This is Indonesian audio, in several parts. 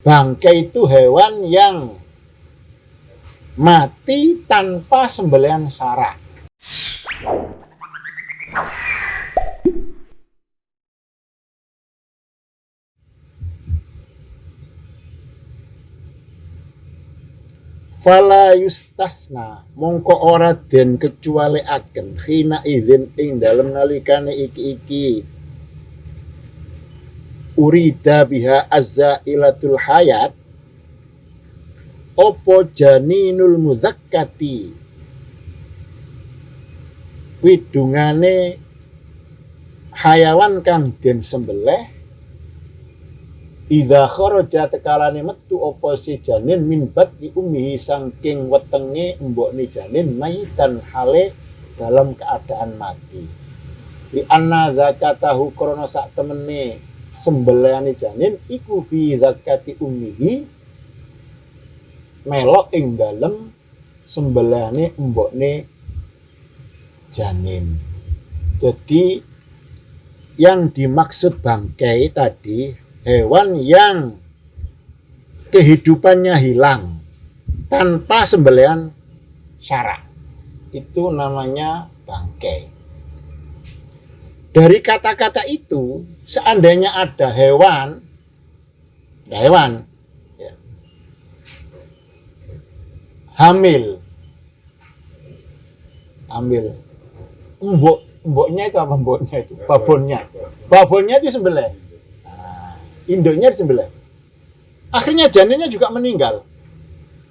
Bangkai itu hewan yang mati tanpa sembelihan syara. Fala yustasna mongko ora den kecuali agen khina idzin ing dalem nalikane iki urida biha azzailatul hayat opo janinul mudzakkati widungane hayawan kang den sembelih idza kharaja tekalane metu apa si janin min batni ummihi saking wetenge mbokne janin maitan hale dalam keadaan mati. Di anna zakatahu krana sak temene sembelihane janin iku fi zakati ummihi melok ing dalem sembelihane mbokne janin. Jadi yang dimaksud bangkai tadi hewan yang kehidupannya hilang tanpa sembelihan syara, itu namanya bangkai. Dari kata-kata itu, seandainya ada hewan ya, hamil, mboknya itu apa? Mboknya itu babonnya itu sembelih. Induknya disembelih. Akhirnya janinnya juga meninggal.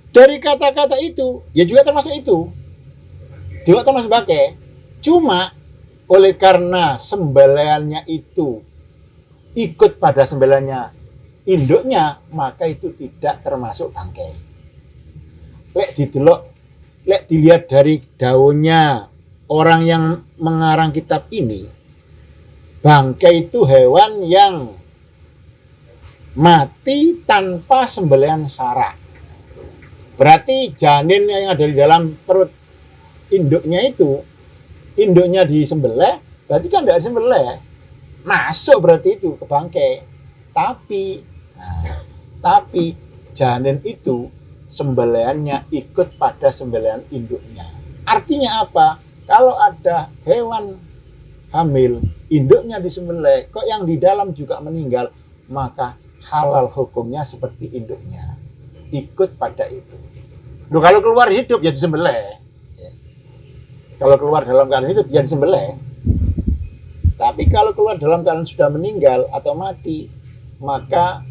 Dari kata-kata itu, ya juga termasuk itu. Juga termasuk bangkai. Cuma oleh karena sembelihannya itu ikut pada sembelihannya induknya, maka itu tidak termasuk bangkai. Lek dilihat dari daunnya orang yang mengarang kitab ini, bangkai itu hewan yang mati tanpa sembelihan syara. Berarti janin yang ada di dalam perut induknya disembelih, berarti kan tidak disembelih. Masuk berarti itu ke bangkai. Tapi janin itu sembelihannya ikut pada sembelihan induknya. Artinya apa? Kalau ada hewan hamil, induknya disembelih, kok yang di dalam juga meninggal, maka halal hukumnya seperti induknya, ikut pada itu. Loh, kalau keluar hidup ya disembelih. Kalau keluar dalam keadaan hidup ya disembelih. Tapi kalau keluar dalam keadaan sudah meninggal atau mati, maka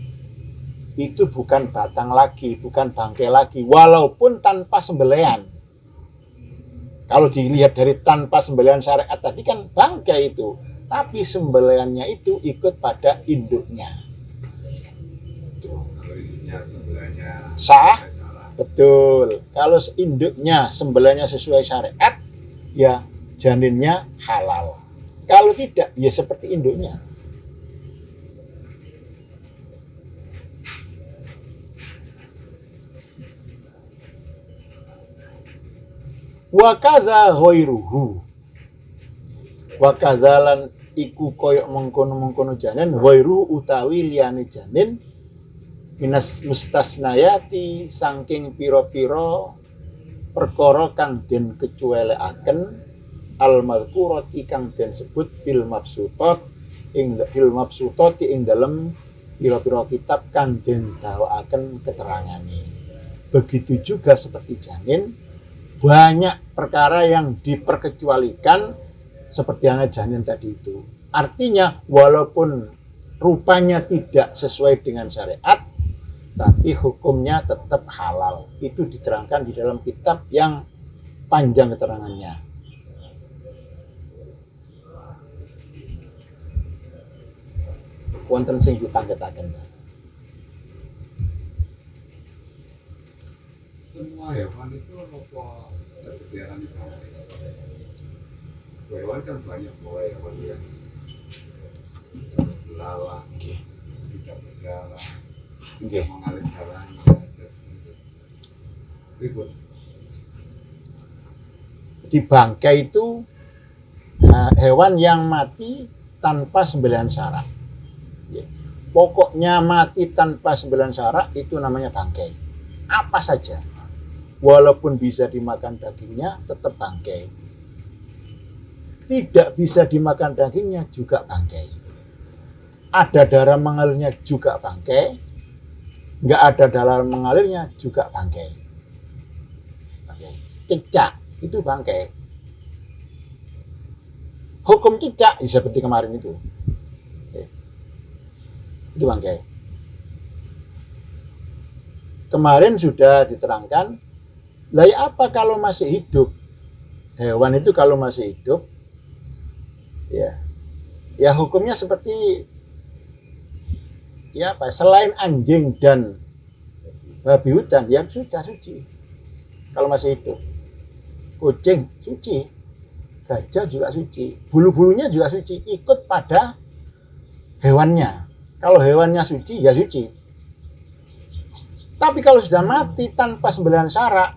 itu bukan batang lagi, bukan bangkai lagi, walaupun tanpa sembelihan. Kalau dilihat dari tanpa sembelihan syariat tadi kan bangkai itu, tapi sembelihannya itu ikut pada induknya. Sah, betul. Kalau induknya sembelihnya sesuai syariat, ya janinnya halal. Kalau tidak, ya seperti induknya. Wa kadza ghairuhu. Wa kadzalan iku koyok mengkono-mengkono janin, ghairu utawi liyane janin minas mustasnayati saking pira-pira perkara kang den kecuwelekaken al mazkurati kang den sebut fil mabsutat ing dalem pira-pira kitab kang den dawakaken keterangane. Begitu juga seperti janin, banyak perkara yang diperkecualikan seperti yang janin tadi itu. Artinya walaupun rupanya tidak sesuai dengan syariat, tapi hukumnya tetap halal. Itu diterangkan di dalam kitab yang panjang keterangannya. Wonten sing ditangketaken. Semua hewan itu apa seperti yang dikatakan? Hewan kan banyak, hewan yang berlalang, tidak berdarah, mengalir darahnya, ribut. Di bangkai itu hewan yang mati tanpa sembelihan syara. pokoknya mati tanpa sembilan syarat itu namanya bangkai. Apa saja, walaupun bisa dimakan dagingnya tetap bangkai, tidak bisa dimakan dagingnya juga bangkai, ada darah mengalirnya juga bangkai, nggak ada darah mengalirnya juga bangkai. Cicak itu bangkai. Hukum cicak seperti kemarin itu bangkai. Kemarin sudah diterangkan, lah ya apa kalau masih hidup? Hewan itu kalau masih hidup, ya hukumnya seperti ya apa? Selain anjing dan babi hutan, ya sudah suci. Kalau masih hidup, kucing suci, gajah juga suci, bulu-bulunya juga suci, ikut pada hewannya. Kalau hewannya suci, ya suci. Tapi kalau sudah mati tanpa sembilan syarak,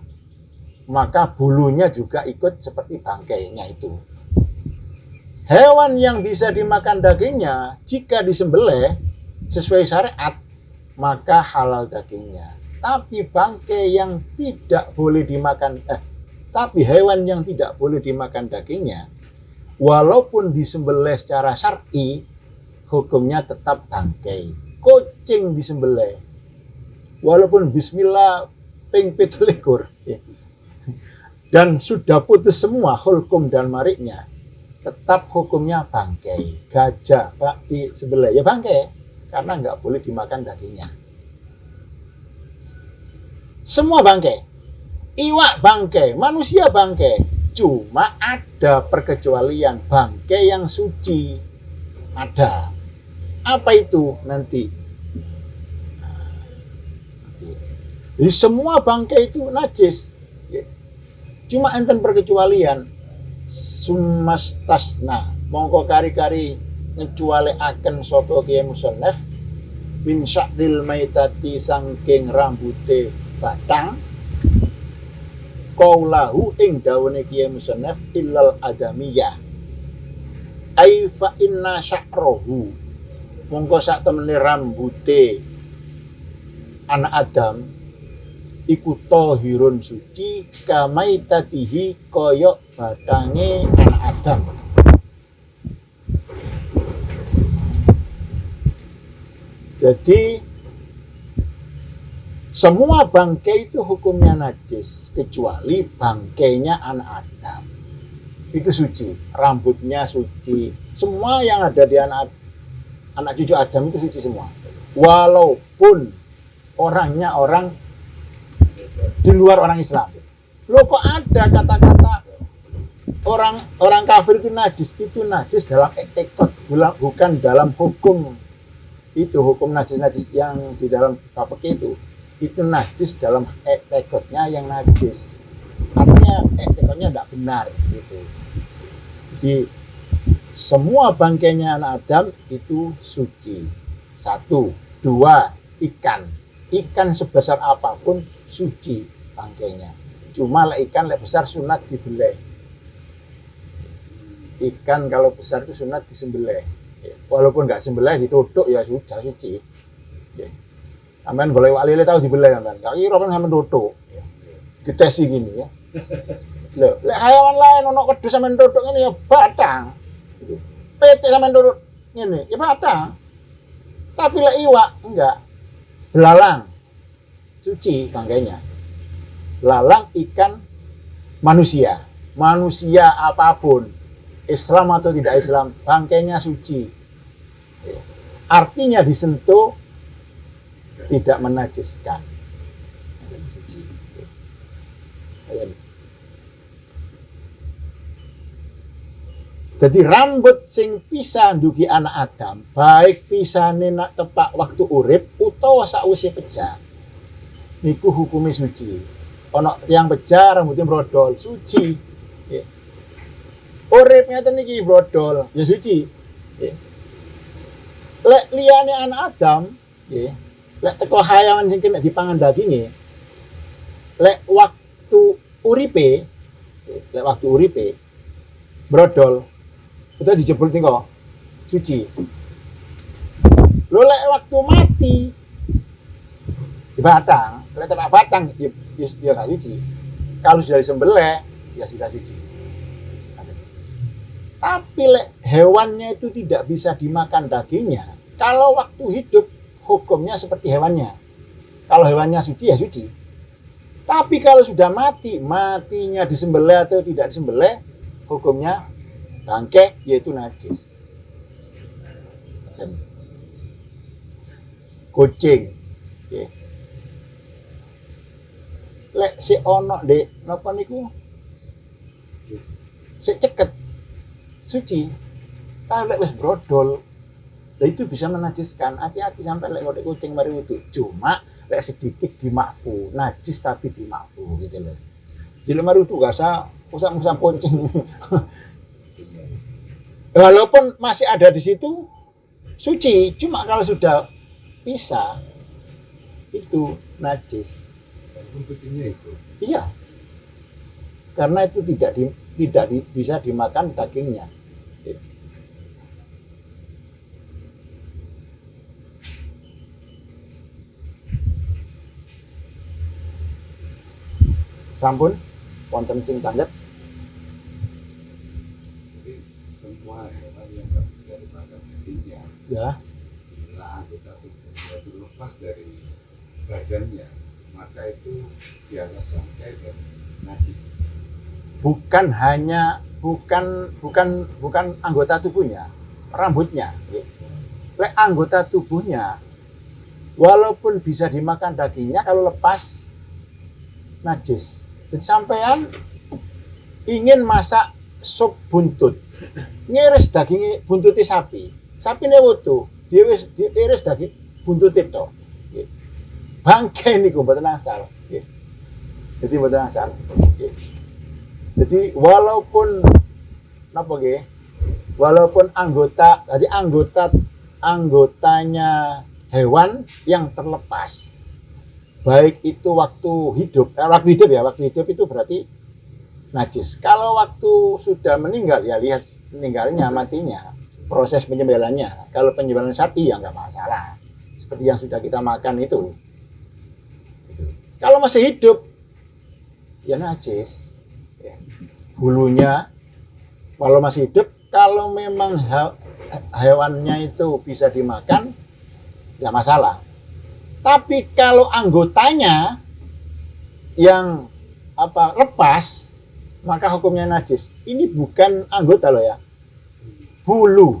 maka bulunya juga ikut seperti bangkainya itu. Hewan yang bisa dimakan dagingnya, jika disembelih sesuai syariat, maka halal dagingnya. Tapi bangkai yang tidak boleh dimakan, tapi hewan yang tidak boleh dimakan dagingnya, walaupun disembelih secara syar'i, hukumnya tetap bangkai. Kucing disembelih, walaupun bismillah ping 17 dan sudah putus semua hulkum dan mariknya, tetap hukumnya bangkai. Gajah disembelih ya bangkai, karena nggak boleh dimakan dagingnya. Semua bangkai, iwak bangkai, manusia bangkai. Cuma ada perkecualian, bangkai yang suci ada. Apa itu nanti? Jadi semua bangkai itu najis. Cuma enten perkecualian. Sumastasna, mongko kari-kari ngecuali akan sapa kiai musannaf min sya'ril maitati sangking rambute batang qaulahu ing dawuhe kiai musannaf illal adamiyah ai fa inna sya'rahu mongko sak temene rambute anak Adam iku tahirun suci kamaitatihi kaya batange anak Adam. Jadi semua bangkai itu hukumnya najis kecuali bangkainya anak Adam. Itu suci, rambutnya suci, semua yang ada di anak cucu Adam itu suci semua. Walaupun orangnya orang di luar orang Islam. Loh kok ada kata-kata orang kafir itu najis dalam etikot, bukan dalam hukum. Itu hukum najis yang di dalam KPK itu najis dalam etikotnya yang najis. Artinya etikotnya tidak benar gitu. Jadi semua bangkainya anak Adam itu suci. 1, 2, ikan sebesar apapun suci bangkainya. Cuma ikan besar sunat dibeleh. Ikan kalau besar itu sunat disembelih. Walaupun nggak sembelih ditutuk ya sudah suci. Sampean boleh wali tahu dibelih sampean. Kaki rokan sampean tutuk. Ditesi gini ya. Loh, lek hewan lain ono wedhus sampean tutuk ngene ya batang. Pitik sampean tutuk ngene ya batang. Tapi lek iwak enggak. Belalang suci bangkainya. Belalang ikan manusia apapun, Islam atau tidak Islam, bangkainya suci. Artinya disentuh tidak menajiskan. Jadi rambut sing bisa ndugi anak Adam, baik pisane nak tepak waktu urip utawa sakwise pejah, niku hukume suci. Ono tiang pejah rambutnya brodol, suci. Urip ngeten niki brodol, ya suci. Lek liyane anak Adam, lek teko hayawan sing kena dipangan daginge, lek waktu uripe brodol, udah dijebul nih kok, suci. Lo Lek waktu mati di batang, lek tepak batang ya nggak suci. Kalau sudah disembelih ya sudah suci. Tapi lek hewannya itu tidak bisa dimakan dagingnya, kalau waktu hidup hukumnya seperti hewannya. Kalau hewannya suci ya suci. Tapi kalau sudah mati, matinya disembelih atau tidak disembelih, hukumnya bangkai, yaitu najis. Kucing, okay. Lek si ono dek, napa niku? Si ceket, suci. Kalau lek wis brodol, itu bisa menajiskan. Hati-hati sampai lek ngode kucing mari wudu. Cuma lek sedikit dimakfu, najis tapi dimakfu gitu loh. Jadi mari wudu gak usah kucing. Walaupun masih ada di situ suci, cuma kalau sudah pisah itu najis. Walaupun kucingnya itu. Iya. Karena itu tidak bisa dimakan dagingnya. Sampun wonten sing tanggap. Jadi semua hewan yang nggak bisa dimakan dagingnya, Ya. bila anggota tubuhnya itu lepas dari badannya, maka itu dianggap bangkai dan najis. Bukan anggota tubuhnya, rambutnya. Lek anggota tubuhnya, walaupun bisa dimakan dagingnya, kalau lepas najis. Dan sampean ingin masak sup buntut, ngiris daging buntuti sapi ini wudu, diiris daging buntut itu. Bangkai niku mboten asal. Jadi mboten asal. Jadi walaupun napa nggih? Walaupun anggotanya hewan yang terlepas, baik itu waktu hidup itu berarti najis. Kalau waktu sudah meninggal ya lihat meninggalnya, matinya, proses penyembelihannya. Kalau penyembelihan sapi ya nggak masalah, seperti yang sudah kita makan itu. Kalau masih hidup ya najis. Bulunya kalau masih hidup, kalau memang hewannya itu bisa dimakan ya masalah. Tapi kalau anggotanya yang lepas, maka hukumnya najis. Ini bukan anggota loh ya, bulu.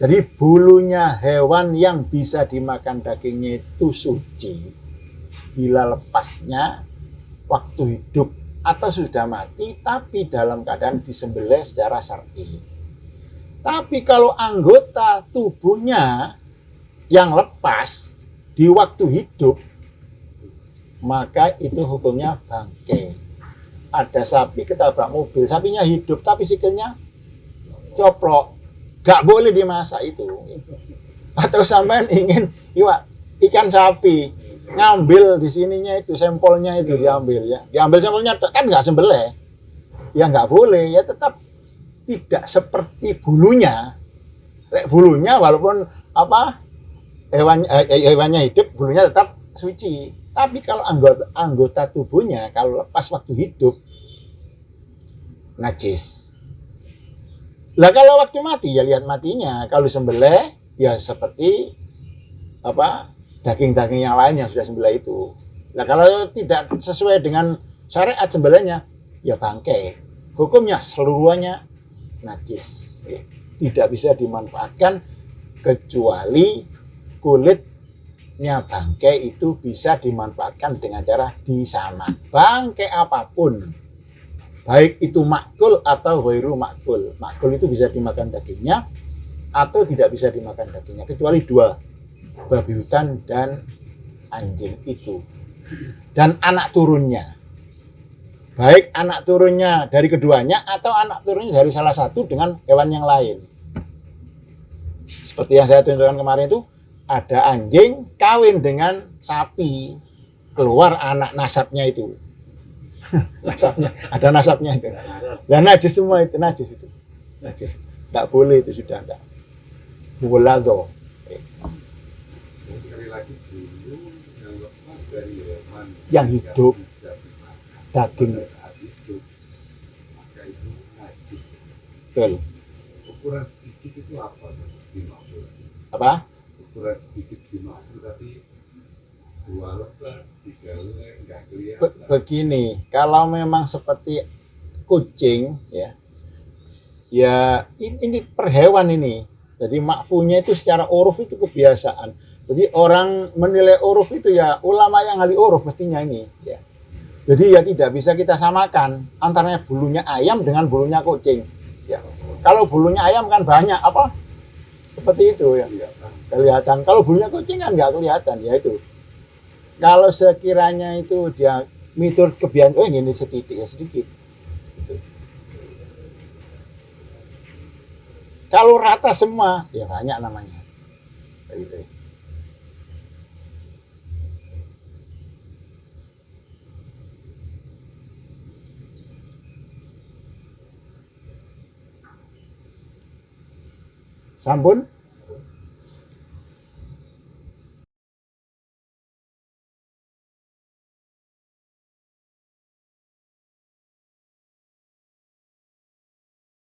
Jadi bulunya hewan yang bisa dimakan dagingnya itu suci bila lepasnya waktu hidup atau sudah mati, tapi dalam keadaan disembelih secara syar'i. Tapi kalau anggota tubuhnya yang lepas di waktu hidup, maka itu hukumnya bangkai. Ada sapi ketabrak mobil, sapinya hidup tapi sikilnya coplok, gak boleh dimasak itu. Atau sampean ingin ikan sapi, ngambil di sininya itu sampelnya itu diambil ya, diambil sampelnya kan nggak sembelih, ya nggak boleh, ya tetap tidak seperti bulunya. Bulunya walaupun hewannya hidup, bulunya tetap suci. Tapi kalau anggota tubuhnya kalau lepas waktu hidup najis. Lah kalau waktu mati ya lihat matinya. Kalau disembelih ya seperti daging-daging yang lain yang sudah sembelih itu. Nah kalau tidak sesuai dengan syariat sembelihnya ya bangkai. Hukumnya seluruhnya najis. Tidak bisa dimanfaatkan kecuali kulitnya bangkai itu bisa dimanfaatkan dengan cara disamak. Bangkai apapun, baik itu makul atau ghairu makul. Makul itu bisa dimakan dagingnya atau tidak bisa dimakan dagingnya, kecuali dua, babi hutan dan anjing itu. Dan anak turunnya, baik anak turunnya dari keduanya atau anak turunnya dari salah satu dengan hewan yang lain. Seperti yang saya tunjukkan kemarin itu, ada anjing kawin dengan sapi, keluar anak nasabnya itu. Nasabnya, ada nasabnya itu. Dan najis semua itu, najis itu. Najis. Enggak boleh itu, sudah enggak. Bulado. Dan sekali lagi dulu yang lepas dari hewan Yang hidup, bisa dimakan daging. pada saat hidup, maka itu najis. Betul. Ukuran sedikit itu apa dimaksud? Apa? Ukuran sedikit dimaksud tapi 2 lembar, 3 lembar nggak kelihatan. Begini, kalau memang seperti kucing ya, ya ini per hewan ini. Jadi makfunya itu secara uruf itu kebiasaan. Jadi orang menilai uruf itu ya ulama yang ahli uruf mestinya ini ya. Jadi ya tidak bisa kita samakan antara bulunya ayam dengan bulunya kucing. Ya. Kalau bulunya ayam kan banyak apa? Seperti itu ya. Kelihatan. Kalau bulunya kucing kan nggak kelihatan ya itu. Kalau sekiranya itu dia mitur kebiasaan, oh ini sedikit ya sedikit. Gitu. Kalau rata semua, ya banyak namanya. Gitu. Sampun?